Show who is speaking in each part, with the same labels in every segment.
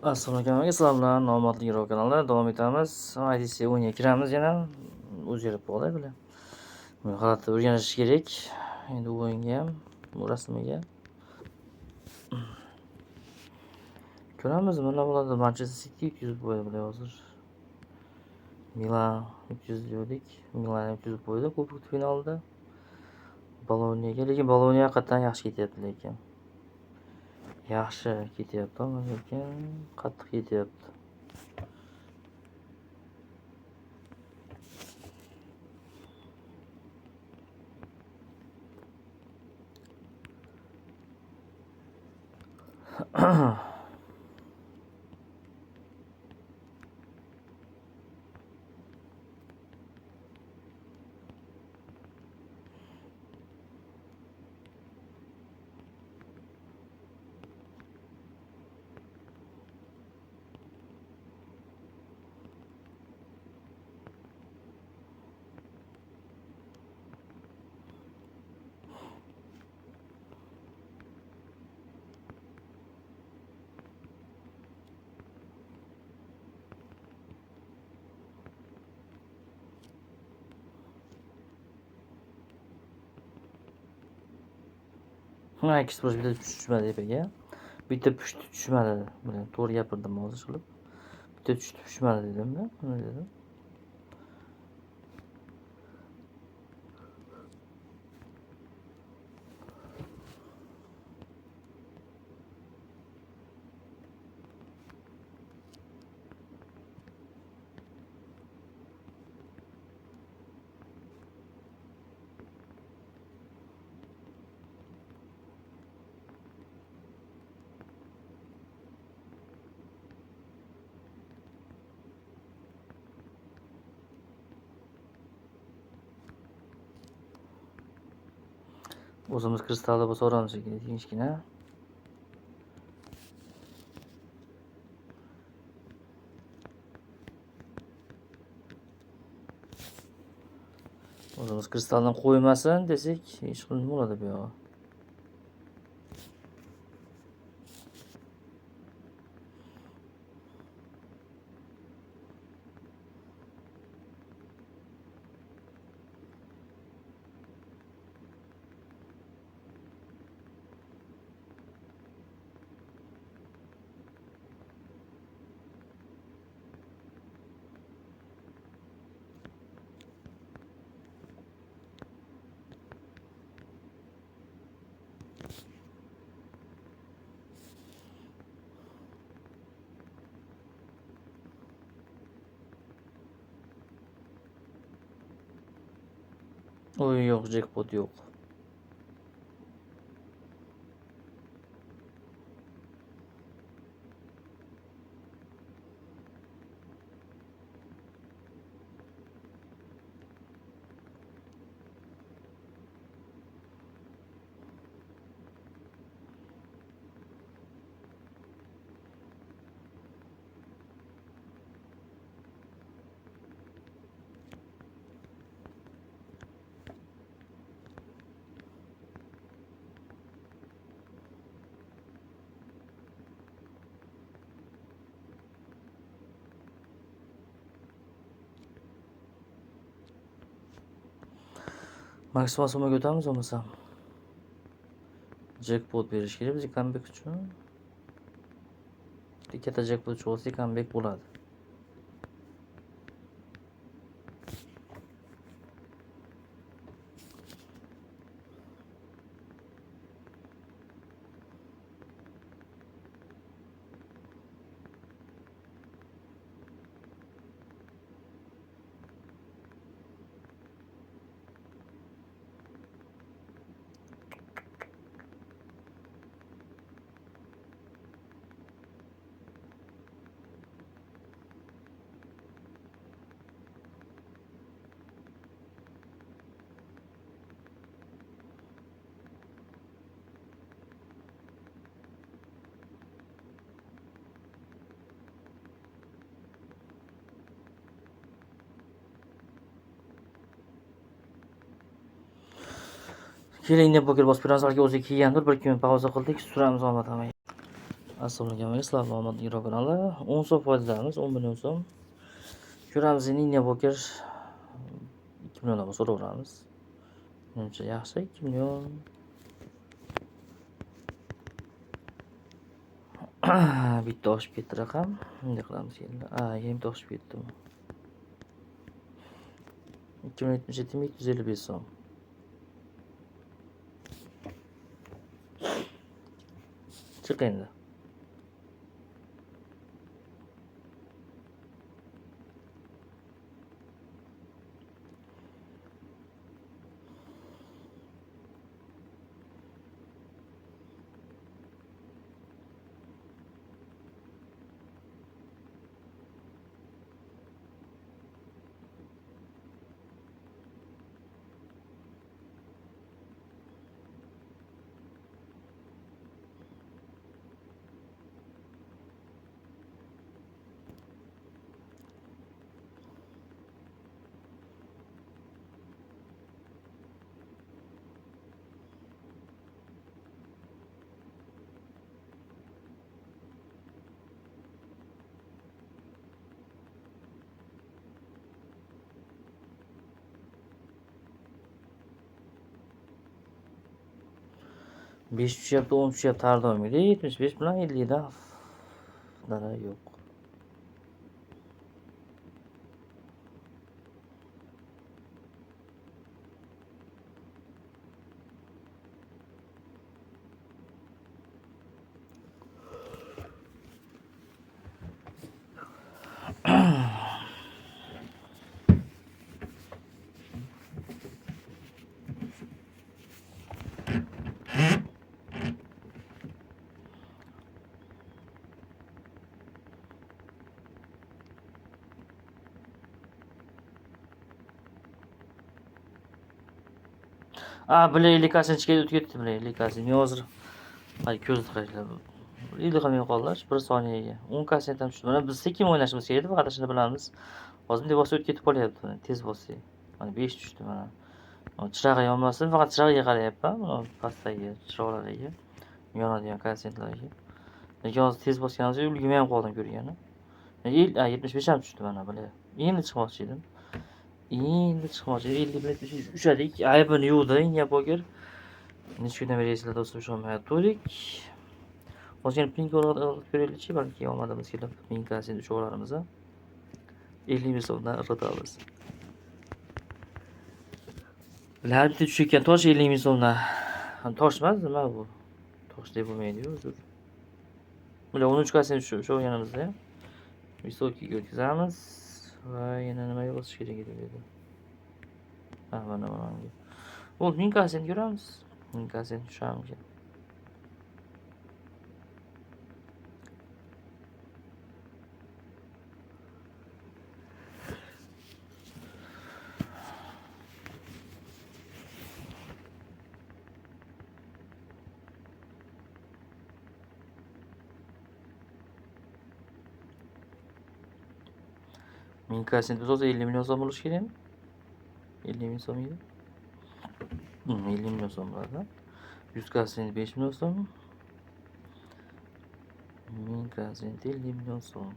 Speaker 1: Assalomu alaykum, sizlar Nomodli Giro kanalida davom etamiz. IDC o'yinga kiramiz yana. O'zgarib qoldi bular. Buni holatni o'rganish kerak. Endi o'yinga ham, bu rasmiga. Ko'ramiz, nima bo'ladi. Manchester City 300 qo'ydi bular hozir. Milan 300 dedik. Milan 300 qo'ydi Kubok finalda. Boloniyaga, lekin Boloniya haqiqatan yaxshi ketyapti lekin. Yaxshi ketyapti, lekin qattiq ketyapti. Ikki bitta tushmadi epaga. Bitta pushti tushmadi. Buni to'g'ri gapirdim hozir qilib. Bitta tushmadi dedim-da, nima dedim? O'zimiz kristalda bo'lsa olamiz ekan, tinchgina. O'zimiz kristaldan qo'ymasin desak, hech qanday bo'ladi bu yo'q. O'yin yo'q, jackpot yo'q. Maksimal summaga o'tamiz bo'lmasa. Jackpot berish kerak bizga comeback uchun. Katta jackpot chiqsa comeback bo'ladi. Keling deb poker bosib beramiz, balki o'zi kelgandir, bir kun pauza qildik, suramiz omad hamma. Assalomu alaykum. Sizlar Muhammad Giro kanali 10 so'm foydalamiz, 10 million so'm. Ko'ramiz, Nina Poker 2 milliondan so'raveramiz. Menimcha yaxshi 2 million. Bitta oshib ketdi raqam. Bunday qilamiz endi. Bitta oshib ketdimi? 277.255 so'm. Chiq endi. Besh tushyapti, 10 tushyapti, har doimgidek 75 bilan 50 dan dara yo'q. Bile 50 o'tib ketdi, bile 50. Men hozir ko'zni qarashlab 50 qilmay qoldilar 1 soniyaga. 10 kassent ham tushdi. Mana biz sekin o'ynashimiz kerak edi, faqat shuni bilamiz. Hozir bunday bosib o'tib ketib qolyapti. Tez bossak. Mana 5 tushdi mana. Chirog'i yonmasin, faqat chirog'iga qarayapman. Mana pastdagi chiroqlarga, yonadigan kassentlarga. Lekin hozir tez bosganimizda ulgurmay ham qoldim ko'rgani. 75 ham tushdi mana bular. Endi chiqmoqchi edim. 50 bilan 73 ushadik. Aybini yuvdi Nina Poker. Necha kundan beri eslatib ushlamayotgandik. Hozir ping olib ko'raylikchi, balki omadimiz kelib ping kassent ushaveramiz. 50 ming so'mdan iritamiz. Har bitta tushayotgan tosh 50 ming so'mdan. Tosh emas, nima bu? Tosh deb bo'lmaydi-yu, o'zi. Bular 13 kassent ushaganimizda ham visokiga o'tkazamiz va yana nimaga bosish kerak edi bu yerda? Mana bunga. Bu 1000 kassent ko'ramiz. 1000 kassent tushamiz. Ming kassent bo'lsa 50 million so'm bo'lishi kerakmi? 50 ming so'm edi. 50 million so'm bo'ladi. 100 kassent 5 million so'm. 1000 kassent 50 million so'm.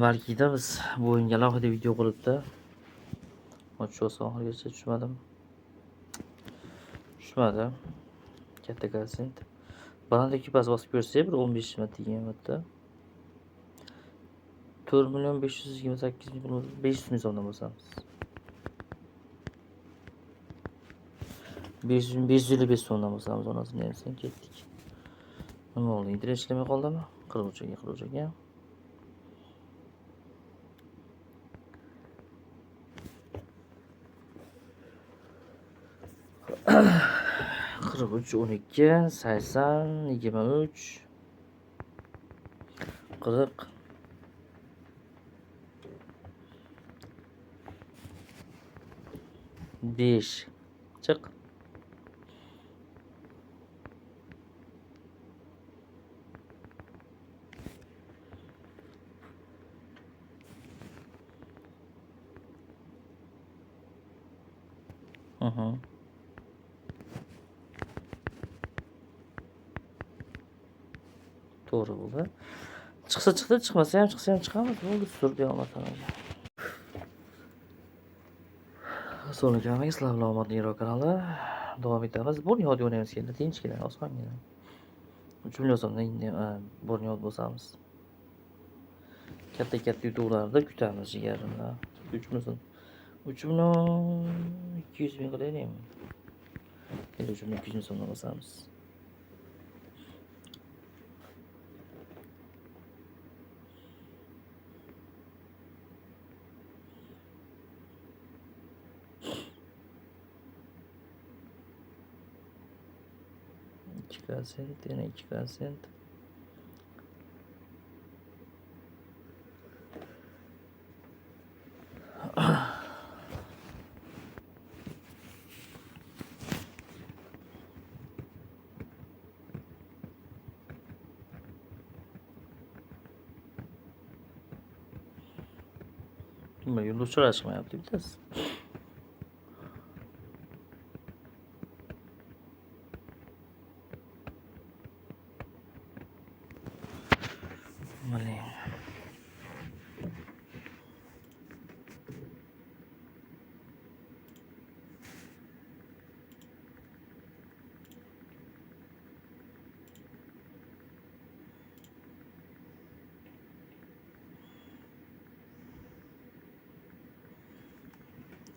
Speaker 1: Balki biz bu o'yinga alohida video qilibdi. Ochiq oxirigacha tushmadim. Tushmadi. Katta kassent. Balandagi pas bosib ko'rsak, bir 15 marta tegamatda. 4.528.000 500 ming so'mdan bosamiz. 555 so'mdan bosamiz, onasini ham sen ketdik. Nima bo'ldi? Internet ishlamay qoldimi? Qiruvchiga. 43 12 80 23 40 5 çık. Hı. To'g'ri bo'ldi. Chiqsa chiqdi, chiqmasa ham chiqsa ham chiqamiz. Bo'ldi, sur devam etamiz. Sonraki hammaga sizlar omadli Iro kanali davom etamiz. Bunyod o'ynaymiz endi, tinchgina, osongina. 3 million so'mdan bunyod bo'lsamiz. Katta yutuqlarni kutamiz jigarimlar. 3 million so'm. 3 million 200 ming qilaylikmi? 3 million 200 ming so'mdan bosamiz. Yana 2%. Nima yulduz chiqmayapti bittasi. Mana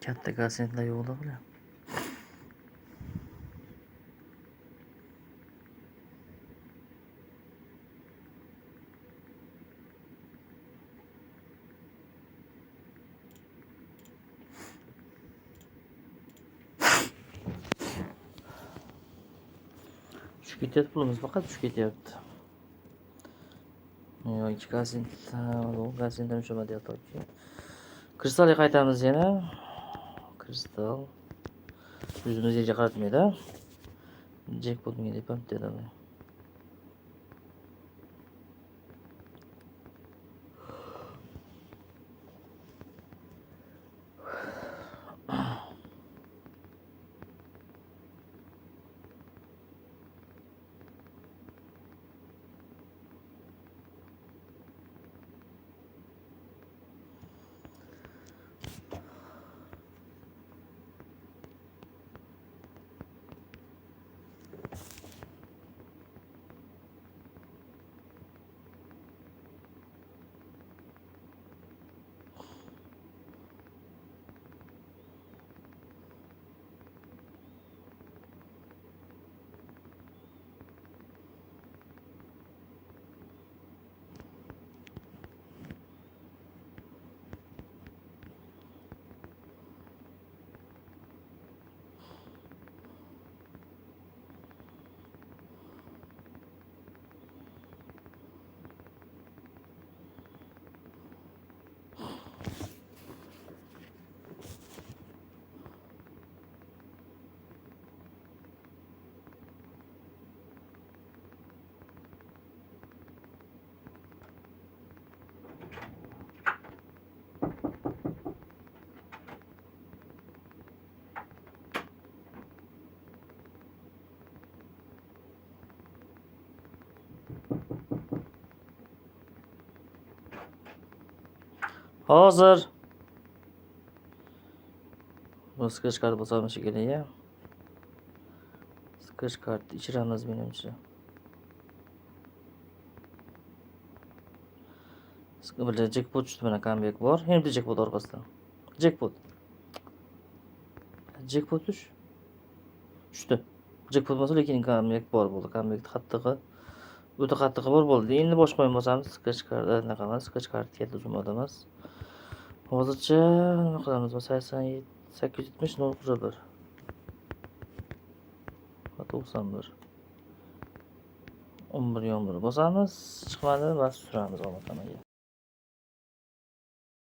Speaker 1: katta kossentlar yo'qda bular. Tushib ketyapti pulimiz, faqat tushib ketyapti. Yo, 2 kossent, 10 kossentdan ushlamayapti. Kristalga qaytamiz yana. Kristal yuzimiz yerga qaratmaydi. Jackpot menga deb ham dedi. Hozir. Bu scratch kart bosamiz kerak ya. Scratch kart ichiramiz menimcha. Bir jackpot tushdi, mana comeback bor. Endi jackpot orqasidan. Jackpot tushdi. Jackpot bo'lsa, lekin comeback bor bo'ldi. Comeback qattig'i, o'ta qattig'i bor bo'ldi. Endi boshqa o'yin bosamiz. Scratch kart anaqa emas, scratch kart katta summada emas. Hozircha nima qilamiz? 87 870 0.1 91 11 bosamiz. Chiqmadi, bas suramiz omadamaga.